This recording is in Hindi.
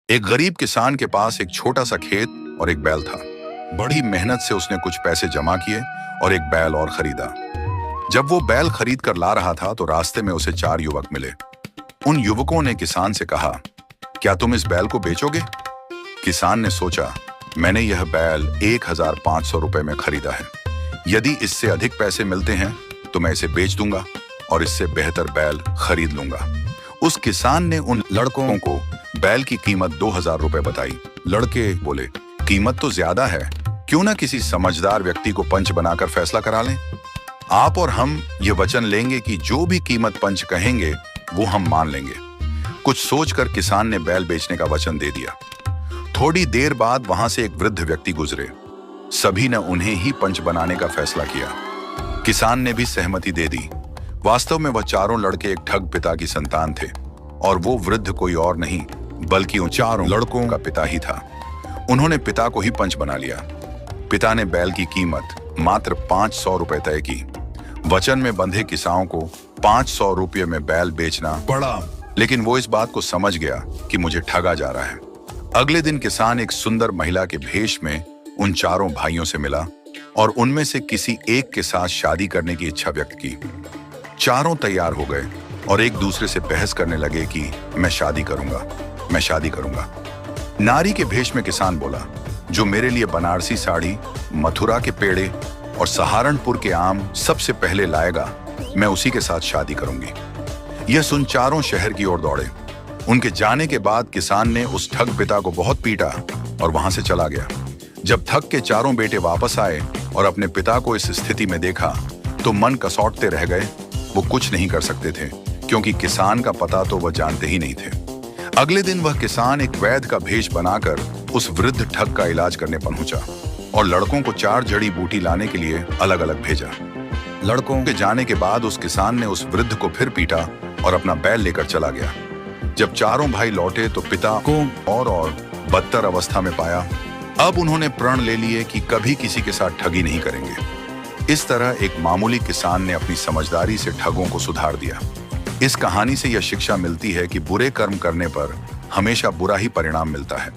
एक गरीब किसान के पास एक छोटा सा खेत और एक बैल था। बड़ी मेहनत से उसने कुछ पैसे जमा किए और एक बैल और खरीदा। जब वो बैल खरीद कर ला रहा था तो रास्ते में उसे 4 युवक मिले। उन युवकों ने किसान से कहा, क्या तुम इस बैल को बेचोगे? किसान ने सोचा, मैंने यह बैल 1500 रुपए में खरीदा है। यदि इससे अधिक पैसे मिलते हैं तो मैं इसे बेच दूंगा और इससे बेहतर बैल खरीद लूंगा। उस किसान ने उन लड़कों को बैल की कीमत 2000 रुपए बताई। लड़के बोले, कीमत तो ज्यादा है, क्यों ना किसी समझदार व्यक्ति को पंच बनाकर फैसला करा लें। आप और हम ये वचन लेंगे कि जो भी कीमत पंच कहेंगे वो हम मान लेंगे। कुछ सोचकर किसान ने बैल बेचने का वचन दे दिया। थोड़ी देर बाद वहां से एक वृद्ध व्यक्ति गुजरे। सभी ने उन्हें ही पंच बनाने का फैसला किया। किसान ने भी सहमति दे दी। वास्तव में वह चारों लड़के एक ठग पिता की संतान थे और वो वृद्ध कोई और नहीं बल्कि उन चारों लड़कों का पिता ही था। उन्होंने पिता को ही पंच बना लिया। पिता ने बैल की कीमत मात्र 500 रुपए तय की। वचन में बंधे किसानों को 500 रुपये में बैल बेचना पड़ा, लेकिन वो इस बात को समझ गया कि मुझे ठगा जा रहा है। अगले दिन किसान एक सुंदर महिला के भेष में उन चारों भाइयों से मिला और उनमें से किसी एक के साथ शादी करने की इच्छा व्यक्त की। चारों तैयार हो गए और एक दूसरे से बहस करने लगे कि मैं शादी करूंगा, मैं शादी करूंगा। नारी के भेष में किसान बोला, जो मेरे लिए बनारसी साड़ी, मथुरा के पेड़े और सहारनपुर के आम सबसे पहले लाएगा, मैं उसी के साथ शादी करूंगी। यह सुन चारों शहर की ओर दौड़े। उनके जाने के बाद किसान ने उस ठग पिता को बहुत पीटा और वहां से चला गया। जब थक के चारों बेटे वापस आए और अपने पिता को इस स्थिति में देखा तो मन कसौटते रह गए। वो कुछ नहीं कर सकते थे क्योंकि किसान का पता तो वह जानते ही नहीं थे। अगले दिन वह किसान एक वैद्य का भेष बनाकर उस वृद्ध ठग का इलाज करने पहुंचा और लड़कों को 4 जड़ी बूटी लाने के लिए अलग अलग भेजा। लड़कों के जाने के बाद उस किसान ने उस वृद्ध को फिर पीटा और अपना बैल लेकर चला गया। जब चारों भाई लौटे तो पिता को और बदतर अवस्था में पाया। अब उन्होंने प्रण ले लिए कि कभी किसी के साथ ठगी नहीं करेंगे। इस तरह एक मामूली किसान ने अपनी समझदारी से ठगों को सुधार दिया। इस कहानी से यह शिक्षा मिलती है कि बुरे कर्म करने पर हमेशा बुरा ही परिणाम मिलता है।